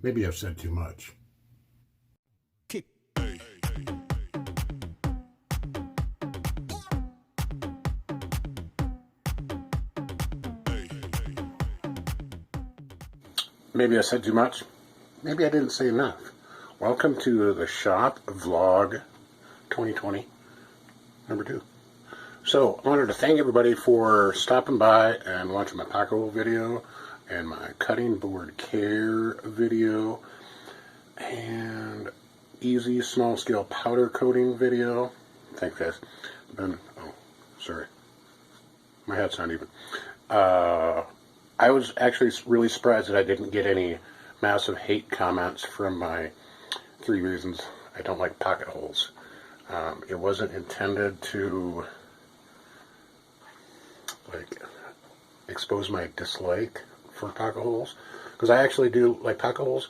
Maybe I've said too much. Maybe I said too much. Maybe I didn't say enough. Welcome to the shop vlog 2020, number 2. So I wanted to thank everybody for stopping by and watching my Paco video and my cutting board care video and easy small scale powder coating video. Thanks guys. Then, oh, sorry. My hat's not even. I was actually really surprised that I didn't get any massive hate comments from my 3 reasons I don't like pocket holes. It wasn't intended to expose my dislike for pocket holes, because I actually do like pocket holes.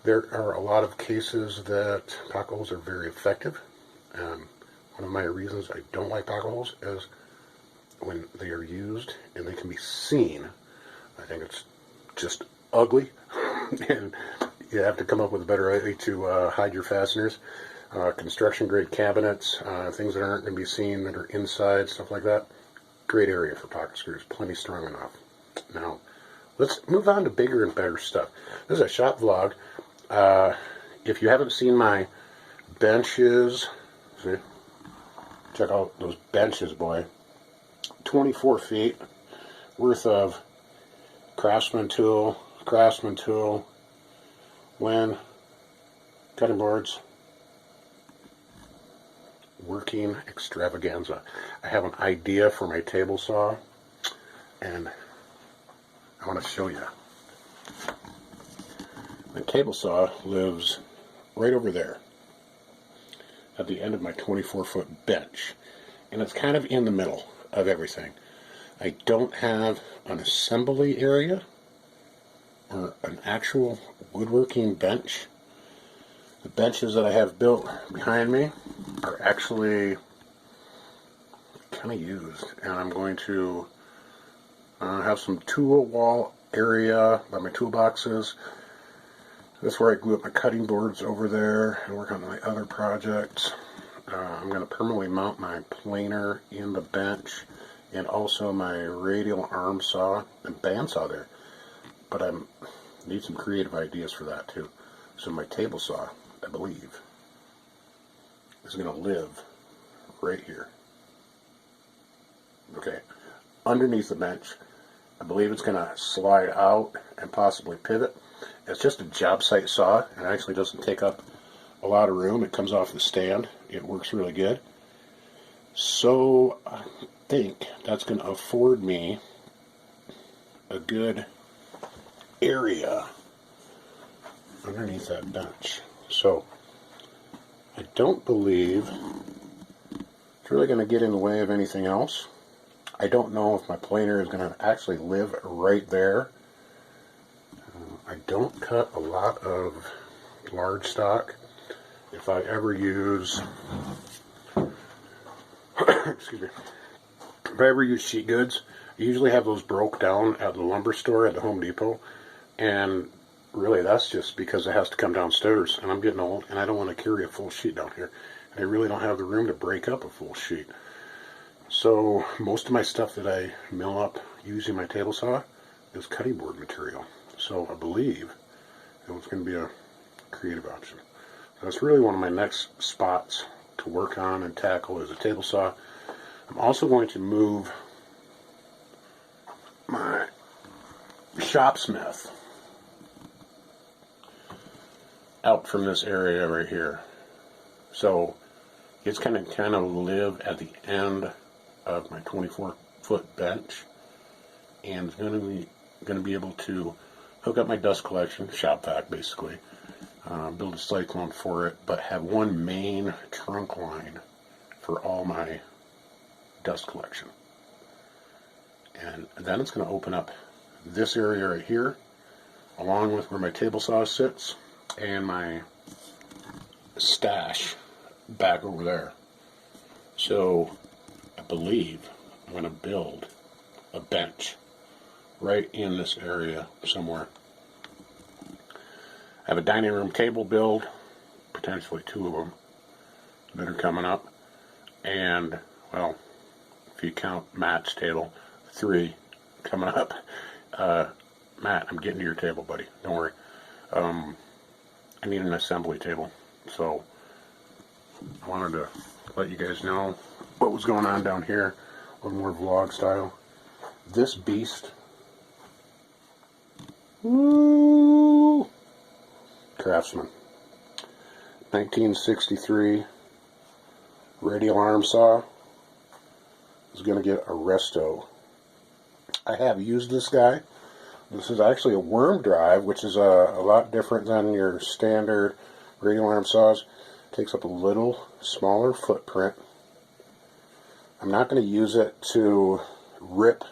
There are a lot of cases that pocket holes are very effective. One of my reasons I don't like pocket holes is when they are used and they can be seen. I think it's just ugly, and you have to come up with a better way to hide your fasteners. Construction grade cabinets, things that aren't going to be seen, that are inside, stuff like that. Great area for pocket screws, plenty strong enough. Now, let's move on to bigger and better stuff. This is a shop vlog. If you haven't seen my benches, see, check out those benches, boy. 24 feet worth of craftsman tool, when cutting boards, working extravaganza. I have an idea for my table saw, and I want to show you. My table saw lives right over there at the end of my 24-foot bench, and it's kind of in the middle of everything. I don't have an assembly area or an actual woodworking bench. The benches that I have built behind me are actually kind of used, and I'm going to have some tool wall area by my toolboxes. That's where I glue up my cutting boards over there and work on my other projects. I'm going to permanently mount my planer in the bench, and also my radial arm saw and bandsaw there. But I need some creative ideas for that too. So my table saw, I believe, is going to live right here. Okay, underneath the bench. I believe it's going to slide out and possibly pivot. It's just a job site saw. It actually doesn't take up a lot of room. It comes off the stand. It works really good. So I think that's going to afford me a good area underneath that bench. So I don't believe it's really going to get in the way of anything else. I don't know if my planer is going to actually live right there. I don't cut a lot of large stock. If I ever use excuse me, if I ever use sheet goods, I usually have those broke down at the lumber store at the Home Depot, and really that's just because it has to come downstairs, and I'm getting old and I don't want to carry a full sheet down here, and I really don't have the room to break up a full sheet. So most of my stuff that I mill up using my table saw is cutting board material. So I believe it's going to be a creative option. That's really one of my next spots to work on and tackle is a table saw. I'm also going to move my shopsmith out from this area right here. So it's kind of live at the end of my 24-foot bench, and it's going to be able to hook up my dust collection, shop vac basically, build a cyclone for it, but have one main trunk line for all my dust collection. And then it's going to open up this area right here, along with where my table saw sits, and my stash back over there. So I believe I'm going to build a bench right in this area somewhere. I have a dining room table build, potentially 2 of them that are coming up. And, well, if you count Matt's table, 3 coming up. Matt, I'm getting to your table, buddy. Don't worry. I need an assembly table. So, I wanted to let you guys know what was going on down here. A little more vlog style. This beast. Woo! Craftsman. 1963 radial arm saw. Is going to get a resto. I have used this guy. This is actually a worm drive, which is a lot different than your standard radial arm saws. Takes up a little smaller footprint. I'm not going to use it to rip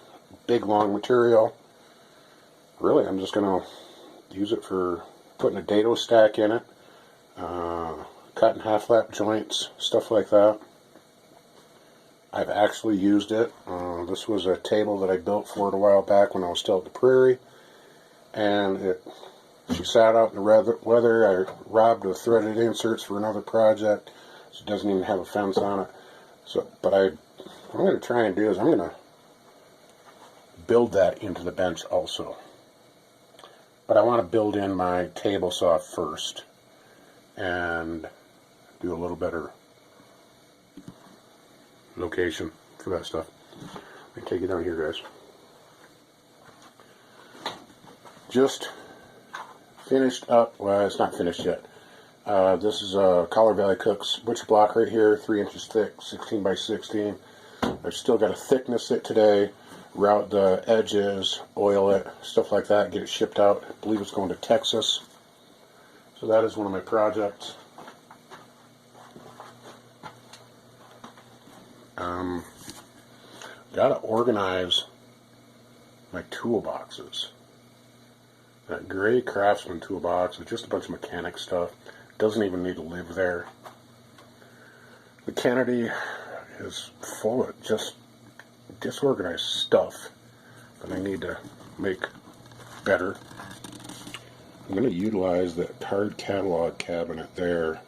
big long material. Really, I'm just going to use it for putting a dado stack in it, cutting half lap joints, stuff like that. I've actually used it. This was a table that I built for it a while back when I was still at the prairie, and she sat out in the weather. I robbed the threaded inserts for another project, so it doesn't even have a fence on it. So, but what I'm going to try and do is I'm going to build that into the bench also. But I want to build in my table saw first and do a little better location for that stuff. Let me take it down here, guys. Just finished up. Well, it's not finished yet. This is a Collar Valley Cooks butcher block right here, 3 inches thick, 16 by 16. I've still got to thickness it today, route the edges, oil it, stuff like that, get it shipped out. I believe it's going to Texas. So that is one of my projects. Got to organize my toolboxes. That gray Craftsman toolbox with just a bunch of mechanic stuff. Doesn't even need to live there. The Kennedy is full of just disorganized stuff that I need to make better. I'm going to utilize that card catalog cabinet there.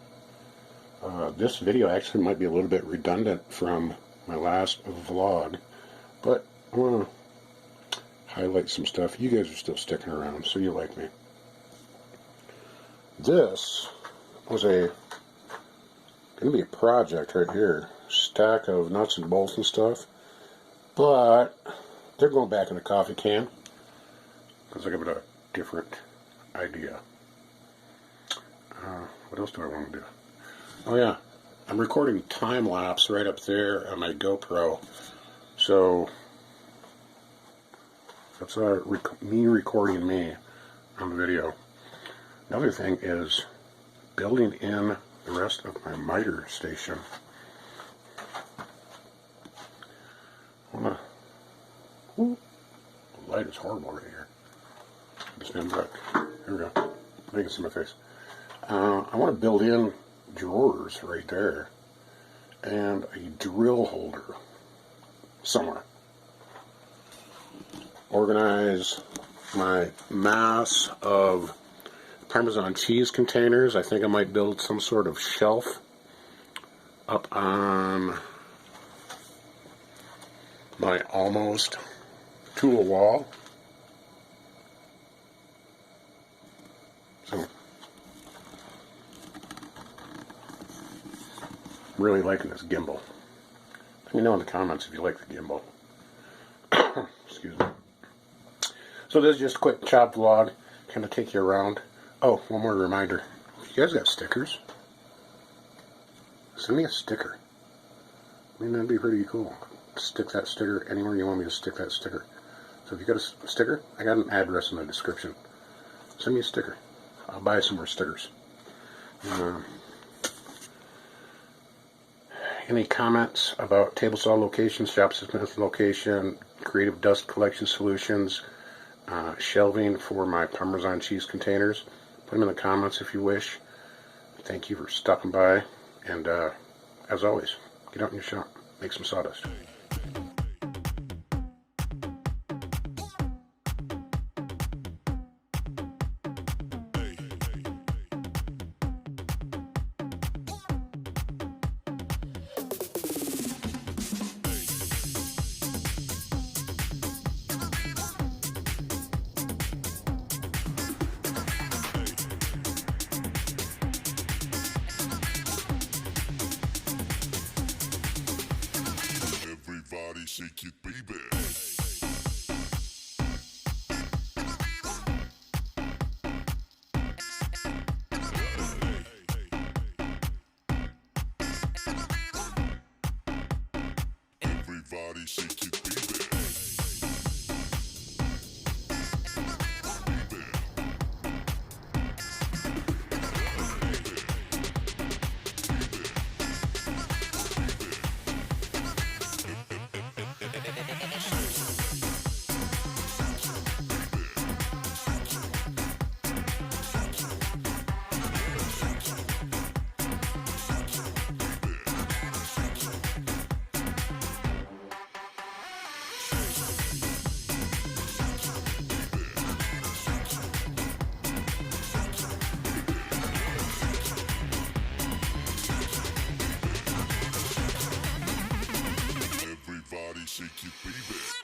This video actually might be a little bit redundant from my last vlog, but I want to highlight some stuff. You guys are still sticking around, so you like me. This was going to be a project right here. Stack of nuts and bolts and stuff. But they're going back in the coffee can because I got a different idea. What else do I want to do? Oh yeah, I'm recording time lapse right up there on my GoPro. So that's me recording me on the video. Another thing is building in the rest of my miter station. The light is horrible right here. Stand back. Here we go. You can see my face. I want to build in drawers right there and a drill holder somewhere. Organize my mass of Parmesan cheese containers. I think I might build some sort of shelf up on my almost tool wall. So, I'm really liking this gimbal. Let me know in the comments if you like the gimbal. Excuse me. So this is just a quick chop vlog, kind of take you around. Oh, one more reminder. If you guys got stickers, send me a sticker. I mean, that'd be pretty cool. Stick that sticker anywhere you want me to stick that sticker. So if you got a sticker, I got an address in the description. Send me a sticker. I'll buy some more stickers. Any comments about table saw locations, shopsmith location, creative dust collection solutions, shelving for my Parmesan cheese containers? Put them in the comments if you wish. Thank you for stopping by, and as always, get out in your shop, make some sawdust. shake it, baby. Everybody shake it, baby. Everybody shake it, baby.